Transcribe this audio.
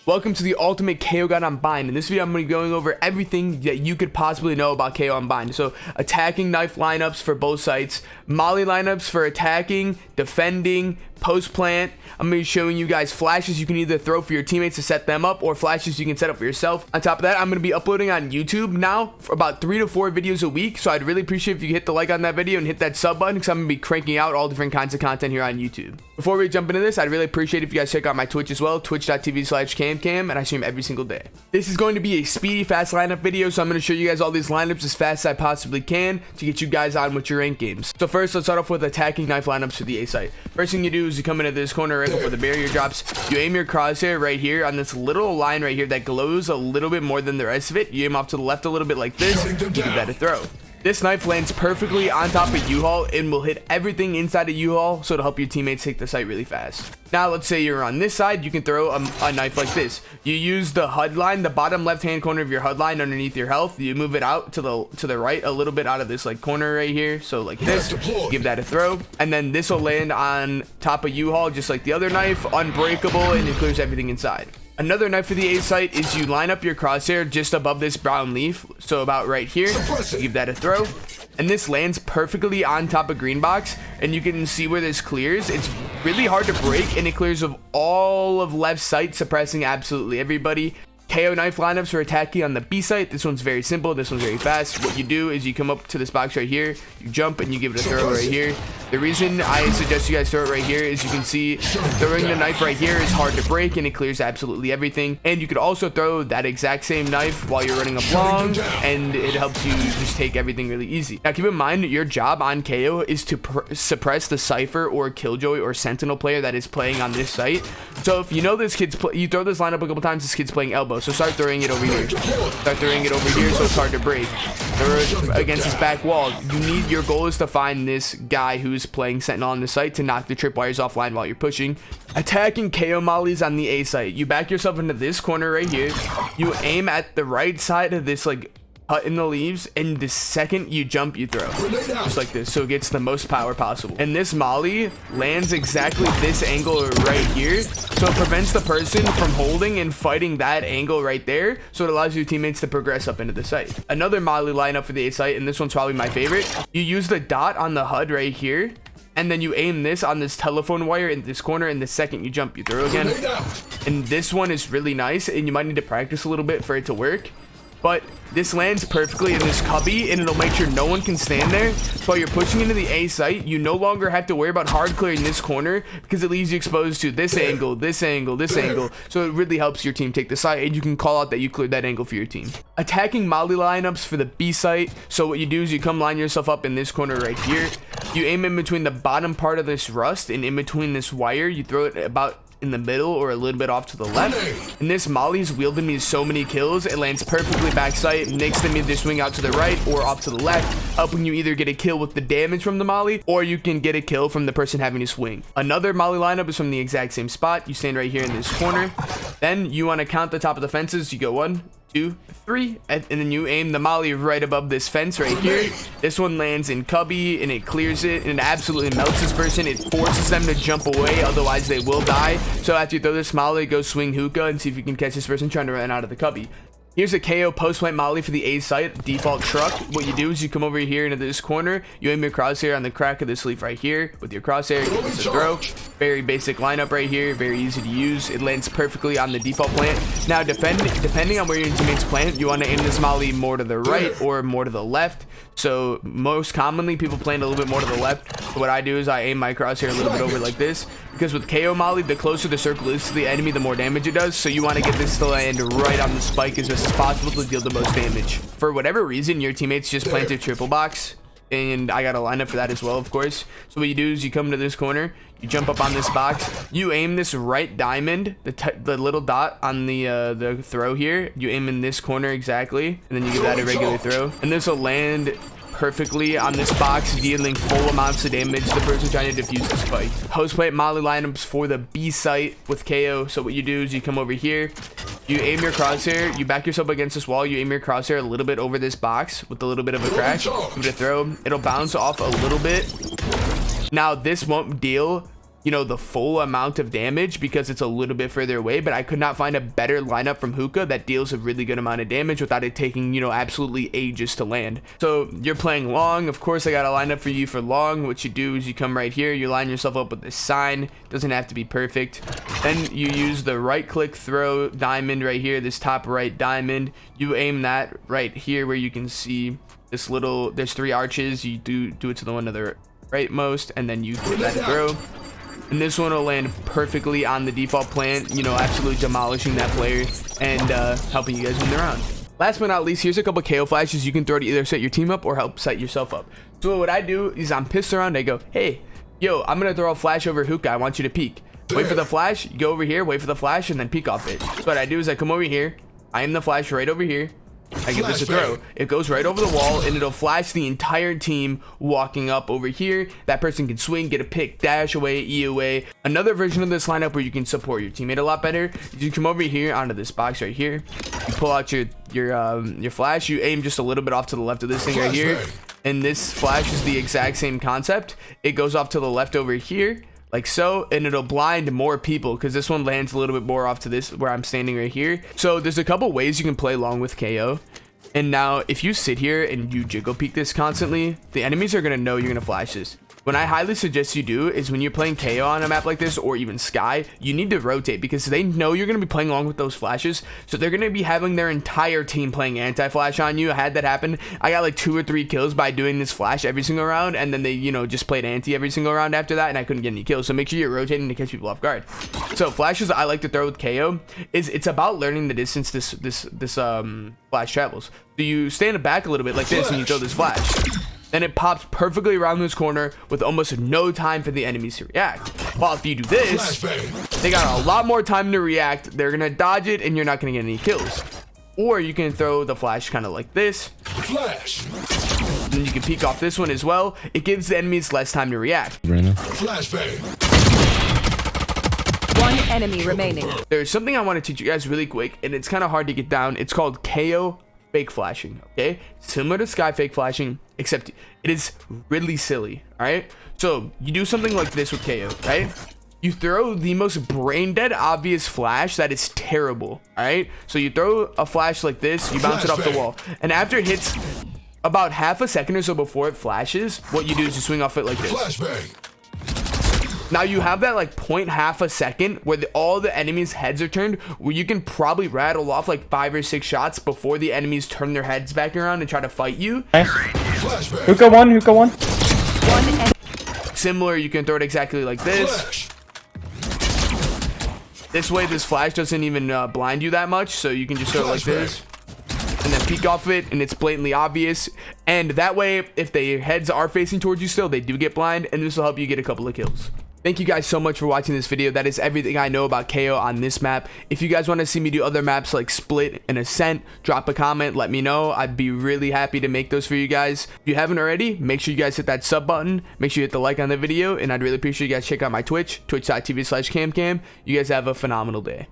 Welcome to the ultimate KO guide on bind. In this video, I'm going to be going over everything that you could possibly know about KO on bind. So attacking knife lineups for both sites, molly lineups for attacking, defending, post plant. I'm going to be showing you guys flashes you can either throw for your teammates to set them up or flashes you can set up for yourself. On top of that, I'm going to be uploading on YouTube now for about 3 to 4 videos a week. So I'd really appreciate if you hit the like on that video and hit that sub button, because I'm going to be cranking out all different kinds of content here on YouTube. Before we jump into this, I'd really appreciate if you guys check out my Twitch as well, twitch.tv/CaMbCaMb, and I stream every single day. This is going to be a speedy, fast lineup video, so I'm going to show you guys all these lineups as fast as I possibly can to get you guys on with your ranked games. So first, let's start off with attacking knife lineups for the A site. First thing you do is you come into this corner right before the barrier drops. You aim your crosshair right here on this little line right here that glows a little bit more than the rest of it. You aim off to the left a little bit like this, you give that a throw. This knife lands perfectly on top of U-Haul and will hit everything inside of U-Haul, so to help your teammates take the site really fast. Now let's say you're on this side, you can throw a knife like this. You use the HUD line, the bottom left hand corner of your HUD line underneath your health. You move it out to the right a little bit out of this like corner right here, so like this. Give that a throw, and then this will land on top of U-Haul just like the other knife, unbreakable, and it clears everything inside. Another knife for the A site is you line up your crosshair just above this brown leaf, so about right here. Give that a throw, and this lands perfectly on top of green box, and you can see where this clears. It's really hard to break, and it clears of all of left site, suppressing absolutely everybody. KO knife lineups for attacking on the B site. This one's very simple. This one's very fast. What you do is you come up to this box right here, you jump, and you give it a throw right here. The reason I suggest you guys throw it right here is you can see throwing the knife right here is hard to break, and it clears absolutely everything. And you could also throw that exact same knife while you're running up long, and it helps you just take everything really easy. Now keep in mind, your job on KO is to suppress the Cypher or Killjoy or Sentinel player that is playing on this site. So if you know this kid's you throw this lineup a couple times, this kid's playing elbow, so start throwing it over here. Start throwing it over here so it's hard to break. Throw it against his back wall. Your goal is to find this guy who's playing Sentinel on the site to knock the tripwires offline while you're pushing. Attacking KO mollies on the A site. You back yourself into this corner right here. You aim at the right side of this like cut in the leaves, and the second you jump, you throw just like this, so it gets the most power possible. And this molly lands exactly this angle right here, so it prevents the person from holding and fighting that angle right there, so it allows your teammates to progress up into the site. Another molly lineup for the A site, and this one's probably my favorite. You use the dot on the HUD right here, and then you aim this on this telephone wire in this corner, and the second you jump, you throw again. And this one is really nice, and you might need to practice a little bit for it to work, but this lands perfectly in this cubby, and it'll make sure no one can stand there. So while you're pushing into the A site, you no longer have to worry about hard clearing this corner, because it leaves you exposed to this angle, this angle, this angle. So it really helps your team take the site, and you can call out that you cleared that angle for your team. Attacking molly lineups for the B site. So what you do is you come line yourself up in this corner right here. You aim in between the bottom part of this rust, and in between this wire, you throw it about in the middle or a little bit off to the left, and this molly's wielded me so many kills. It lands perfectly backside, makes them either swing out to the right or off to the left, helping you either get a kill with the damage from the molly, or you can get a kill from the person having to swing. Another molly lineup is from the exact same spot. You stand right here in this corner, then you want to count the top of the fences. You go 1, 2, 3, and then you aim the molly right above this fence right here. This one lands in cubby, and it clears it, and it absolutely melts this person. It forces them to jump away, otherwise they will die. So after you throw this molly, go swing hookah and see if you can catch this person trying to run out of the cubby. Here's a KO post-plant molly for the A site, default truck. What you do is you come over here into this corner, you aim your crosshair on the crack of this leaf right here with your crosshair, give this a throw. Very basic lineup right here, very easy to use. It lands perfectly on the default plant. Now depending on where your teammates plant, you want to aim this molly more to the right or more to the left. So most commonly people plant a little bit more to the left. So what I do is I aim my crosshair a little bit over like this, because with KO molly, the closer the circle is to the enemy, the more damage it does. So you want to get this to land right on the spike as best as possible to deal the most damage. For whatever reason, your teammates just planted triple box, and I got a lineup for that as well, of course. So what you do is you come to this corner, you jump up on this box, you aim this right diamond, the little dot on the throw here, you aim in this corner exactly, and then you give that a regular throw, and this will land perfectly on this box, dealing full amounts of damage to the person trying to defuse this fight. Post plant molly lineups for the B site with KO. So what you do is you come over here, you aim your crosshair, you back yourself against this wall, you aim your crosshair a little bit over this box with a little bit of a crack, give it a throw, it'll bounce off a little bit. Now this won't deal you know, the full amount of damage because it's a little bit further away, but I could not find a better lineup from hookah that deals a really good amount of damage without it taking, you know, absolutely ages to land. So you're playing long. Of course, I got a lineup for you for long. What you do is you come right here, you line yourself up with this sign. Doesn't have to be perfect. Then you use the right click throw diamond right here, this top right diamond. You aim that right here where you can see this little, there's 3 arches. You do it to the one to the rightmost, and then you give that a throw. And this one will land perfectly on the default plant, you know, absolutely demolishing that player and helping you guys win the round. Last but not least, here's a couple KO flashes you can throw to either set your team up or help set yourself up. So what I do is I'm pissed around. I go, hey, yo, I'm going to throw a flash over hookah. I want you to peek. Wait for the flash. You go over here, wait for the flash, and then peek off it. So what I do is I come over here. I aim the flash right over here. I give this a throw. It goes right over the wall, and it'll flash the entire team walking up over here. That person can swing, get a pick, dash away, E away. Another version of this lineup where you can support your teammate a lot better. You come over here onto this box right here. You pull out your flash. You aim just a little bit off to the left of this thing right here. And this flash is the exact same concept. It goes off to the left over here, like so, and it'll blind more people because this one lands a little bit more off to this where I'm standing right here. So there's a couple ways you can play along with KO. And now if you sit here and you jiggle peek this constantly, the enemies are going to know you're going to flash this. What I highly suggest you do is when you're playing KO on a map like this, or even Sky, you need to rotate because they know you're going to be playing along with those flashes. So they're going to be having their entire team playing anti-flash on you. I had that happen. I got like 2 or 3 kills by doing this flash every single round, and then they, you know, just played anti every single round after that, and I couldn't get any kills. So make sure you're rotating to catch people off guard. So flashes I like to throw with KO is it's about learning the distance this flash travels. So you stand back a little bit like this and you throw this flash. Then it pops perfectly around this corner with almost no time for the enemies to react. While if you do this, they got a lot more time to react. They're gonna dodge it and you're not gonna get any kills. Or you can throw the flash kind of like this. Flash. And you can peek off this one as well. It gives the enemies less time to react. Flashbang. 1 enemy remaining. There's something I want to teach you guys really quick, and it's kind of hard to get down. It's called KO fake flashing. Okay, similar to Sky fake flashing, except it is really silly. All right, so you do something like this with KO, right? You throw the most brain dead obvious flash that is terrible. All right, so you throw a flash like this, you bounce it off the wall, and after it hits about half a second or so before it flashes, what you do is you swing off it like this. Flashbang. Now you have that like half a second where all the enemies' heads are turned, where you can probably rattle off like 5 or 6 shots before the enemies turn their heads back around and try to fight you. Nice. Hookah one. Similar, you can throw it exactly like this. This way, this flash doesn't even blind you that much, so you can just throw it like this. And then peek off it, and it's blatantly obvious. And that way, if their heads are facing towards you still, they do get blind, and this will help you get a couple of kills. Thank you guys so much for watching this video. That is everything I know about KO on this map. If you guys want to see me do other maps like Split and Ascent, drop a comment, let me know. I'd be really happy to make those for you guys. If you haven't already, make sure you guys hit that sub button. Make sure you hit the like on the video, and I'd really appreciate you guys check out my Twitch, twitch.tv/CaMbCaMb. You guys have a phenomenal day.